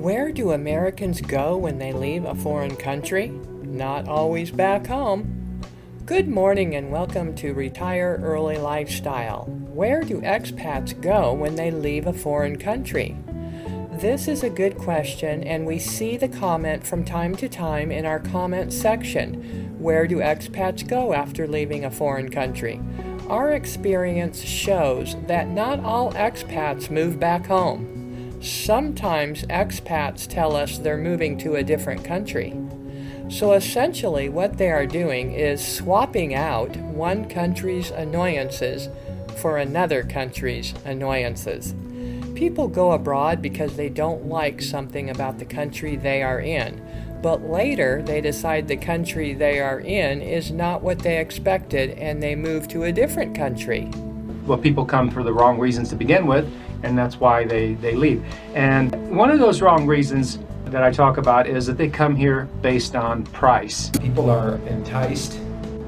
Where do Americans go when they leave a foreign country? Not always back home. Good morning and welcome to Retire Early Lifestyle. Where do expats go when they leave a foreign country? This is a good question, and we see the comment from time to time in our comment section. Where do expats go after leaving a foreign country? Our experience shows that not all expats move back home. Sometimes expats tell us they're moving to a different country. So essentially what they are doing is swapping out one country's annoyances for another country's annoyances. People go abroad because they don't like something about the country they are in, but later they decide the country they are in is not what they expected and they move to a different country. Well, people come for the wrong reasons to begin with, and that's why they leave. And one of those wrong reasons that I talk about is that they come here based on price. People are enticed.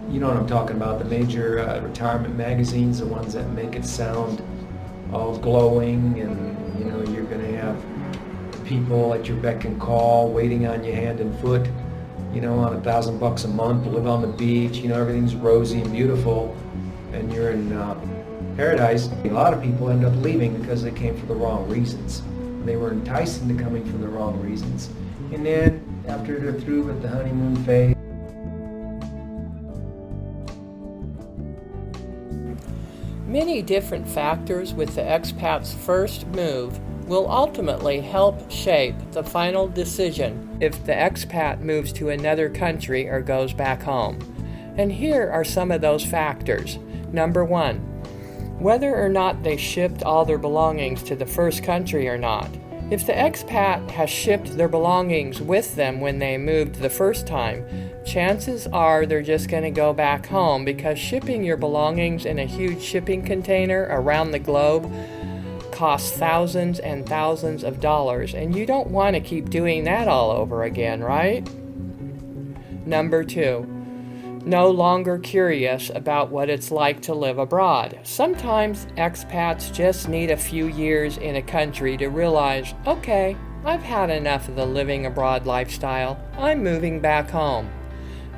You know what I'm talking about, the major retirement magazines, the ones that make it sound all glowing, and you know you're going to have people at your beck and call waiting on you hand and foot, you know, on $1,000 a month, live on the beach, you know, everything's rosy and beautiful, and you're in paradise. A lot of people end up leaving because they came for the wrong reasons. They were enticed into coming for the wrong reasons. And then after they're through with the honeymoon phase, Many different factors with the expat's first move will ultimately help shape the final decision if the expat moves to another country or goes back home. And here are some of those factors. Number 1, whether or not they shipped all their belongings to the first country or not. If the expat has shipped their belongings with them when they moved the first time, chances are they're just going to go back home, because shipping your belongings in a huge shipping container around the globe costs thousands and thousands of dollars, and you don't want to keep doing that all over again, right? Number 2, no longer curious about what it's like to live abroad. Sometimes expats just need a few years in a country to realize, okay, I've had enough of the living abroad lifestyle. I'm moving back home.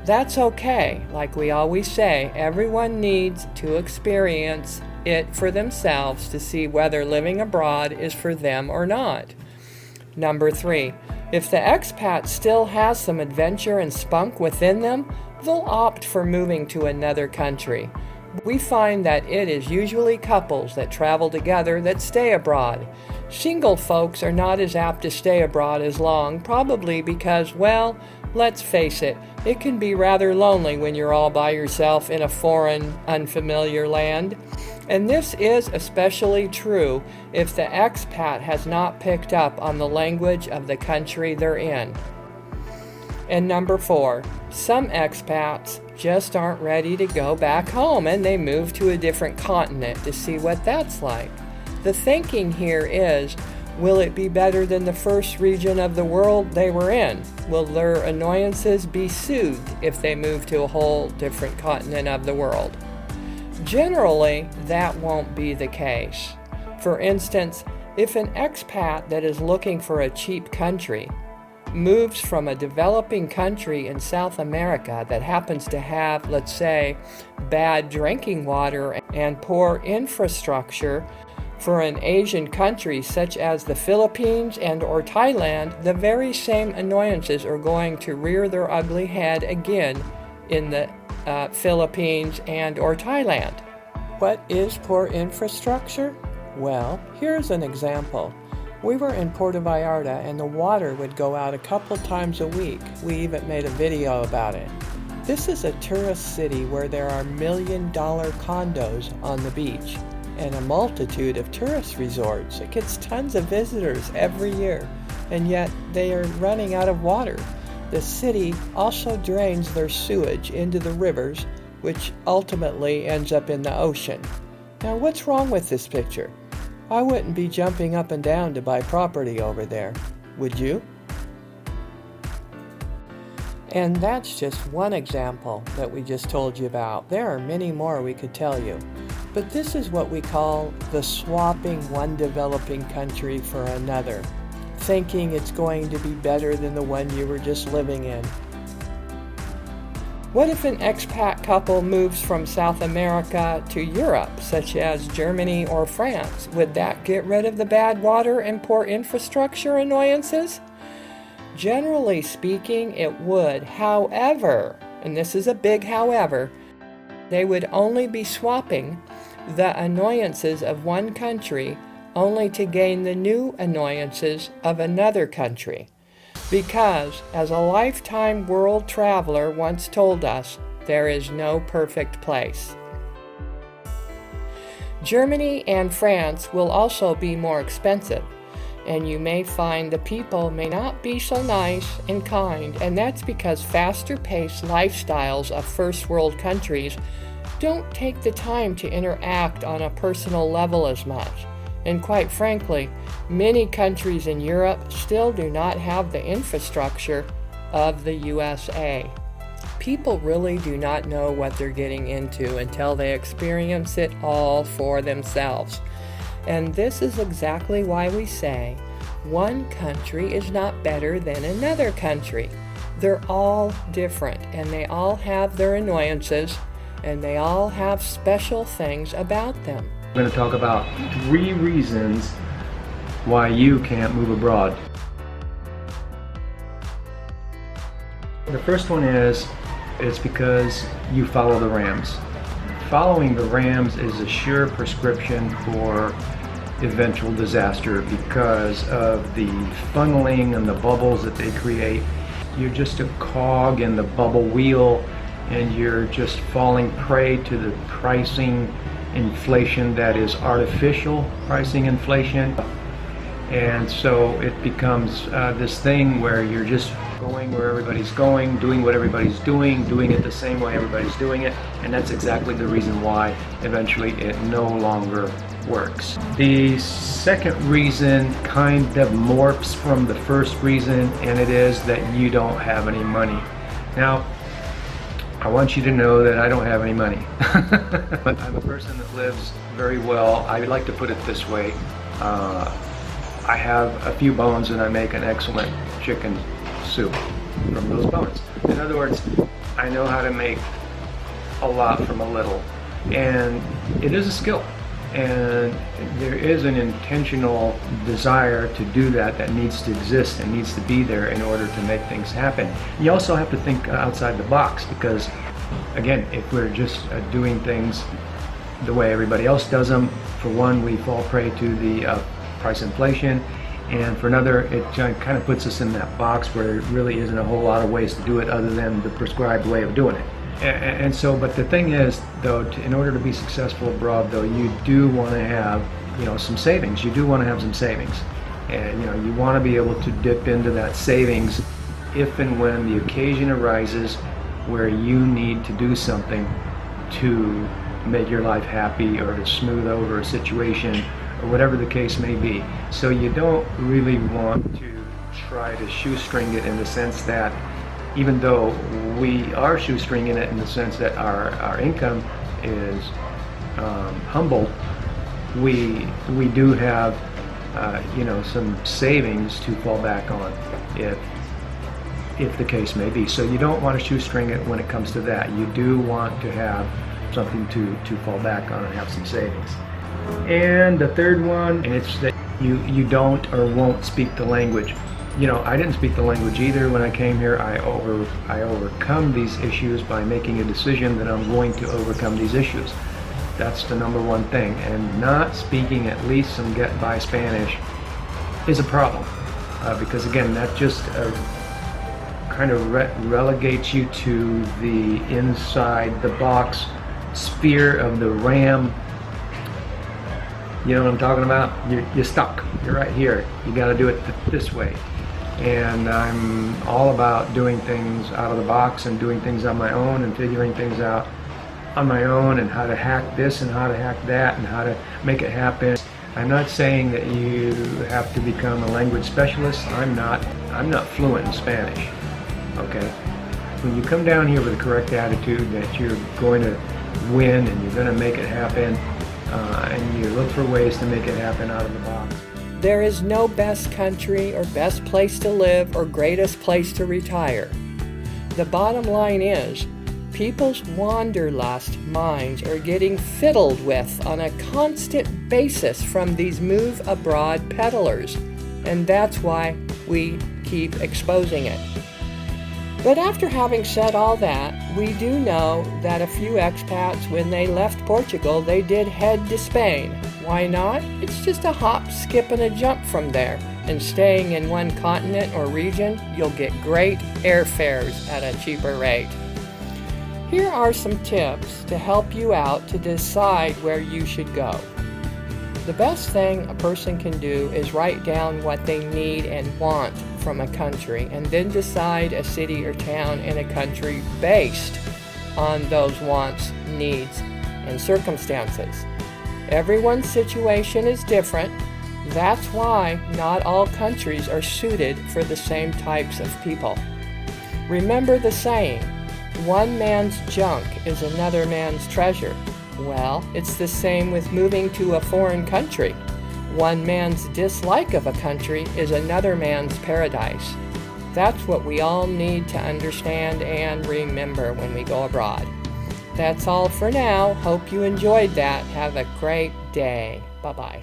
That's okay. Like we always say, everyone needs to experience it for themselves to see whether living abroad is for them or not. Number 3, if the expat still has some adventure and spunk within them, they'll opt for moving to another country. We find that it is usually couples that travel together that stay abroad. Single folks are not as apt to stay abroad as long, probably because, well, let's face it, it can be rather lonely when you're all by yourself in a foreign, unfamiliar land. And this is especially true if the expat has not picked up on the language of the country they're in. And number 4, some expats just aren't ready to go back home, and they move to a different continent to see what that's like. The thinking here is, will it be better than the first region of the world they were in? Will their annoyances be soothed if they move to a whole different continent of the world? Generally, that won't be the case. For instance, if an expat that is looking for a cheap country moves from a developing country in South America that happens to have, let's say, bad drinking water and poor infrastructure for an Asian country such as the Philippines and or Thailand, the very same annoyances are going to rear their ugly head again in the Philippines and or Thailand. What is poor infrastructure? Well, here's an example. We were in Puerto Vallarta and the water would go out a couple times a week. We even made a video about it. This is a tourist city where there are $1-million condos on the beach and a multitude of tourist resorts. It gets tons of visitors every year, and yet they are running out of water. The city also drains their sewage into the rivers, which ultimately ends up in the ocean. Now, what's wrong with this picture? I wouldn't be jumping up and down to buy property over there, would you? And that's just one example that we just told you about. There are many more we could tell you. But this is what we call the swapping one developing country for another. thinking it's going to be better than the one you were just living in. What if an expat couple moves from South America to Europe, such as Germany or France? Would that get rid of the bad water and poor infrastructure annoyances? Generally speaking, it would. However, and this is a big however, they would only be swapping the annoyances of one country only to gain the new annoyances of another country. Because, as a lifetime world traveler once told us, there is no perfect place. Germany and France will also be more expensive, and you may find the people may not be so nice and kind, and that's because faster-paced lifestyles of first world countries don't take the time to interact on a personal level as much. And quite frankly, many countries in Europe still do not have the infrastructure of the USA. People really do not know what they're getting into until they experience it all for themselves. And this is exactly why we say, one country is not better than another country. They're all different, and they all have their annoyances, and they all have special things about them. I'm going to talk about 3 reasons why you can't move abroad. The first one is, it's because you follow the Rams. Following the Rams is a sure prescription for eventual disaster because of the funneling and the bubbles that they create. You're just a cog in the bubble wheel, and you're just falling prey to the pricing inflation that is artificial pricing inflation. And so it becomes this thing where you're just going where everybody's going, doing what everybody's doing it the same way everybody's doing it, and that's exactly the reason why eventually it no longer works. The second reason kind of morphs from the first reason, and it is that you don't have any money. Now, I want you to know that I don't have any money. But I'm a person that lives very well. I like to put it this way. I have a few bones and I make an excellent chicken soup from those bones. In other words, I know how to make a lot from a little. And it is a skill. And there is an intentional desire to do that that needs to exist and needs to be there in order to make things happen. You also have to think outside the box because, again, if we're just doing things the way everybody else does them, for one, we fall prey to the price inflation, and for another, it kind of puts us in that box where there really isn't a whole lot of ways to do it other than the prescribed way of doing it. And so, but the thing is, though, in order to be successful abroad, though, you do want to have, some savings. You do want to have some savings, and you want to be able to dip into that savings if and when the occasion arises where you need to do something to make your life happy or to smooth over a situation or whatever the case may be. So you don't really want to try to shoestring it in the sense that, even though we are shoestringing it in the sense that our income is humble, we do have some savings to fall back on if the case may be. So you don't want to shoestring it when it comes to that. You do want to have something to fall back on and have some savings. And the third one, and it's that you don't or won't speak the language. I didn't speak the language either when I came here. I overcome these issues by making a decision that I'm going to overcome these issues. That's the number one thing. And not speaking at least some get-by Spanish is a problem. Because again, that just kind of relegates you to the inside the box sphere of the RAM. You know what I'm talking about? You're stuck. You're right here. You got to do it this way. And I'm all about doing things out of the box and doing things on my own and figuring things out on my own and how to hack this and how to hack that and how to make it happen. I'm not saying that you have to become a language specialist. I'm not fluent in Spanish. Okay? When you come down here with the correct attitude that you're going to win and you're going to make it happen, and you look for ways to make it happen out of the box, There is no best country or best place to live or greatest place to retire. The bottom line is, people's wanderlust minds are getting fiddled with on a constant basis from these move abroad peddlers, and that's why we keep exposing it. But after having said all that, we do know that a few expats, when they left Portugal, they did head to Spain. Why not? It's just a hop, skip, and a jump from there. And staying in one continent or region, you'll get great airfares at a cheaper rate. Here are some tips to help you out to decide where you should go. The best thing a person can do is write down what they need and want from a country, and then decide a city or town in a country based on those wants, needs, and circumstances. Everyone's situation is different. That's why not all countries are suited for the same types of people. Remember the saying, one man's junk is another man's treasure. Well, it's the same with moving to a foreign country. One man's dislike of a country is another man's paradise. That's what we all need to understand and remember when we go abroad. That's all for now. Hope you enjoyed that. Have a great day. Bye-bye.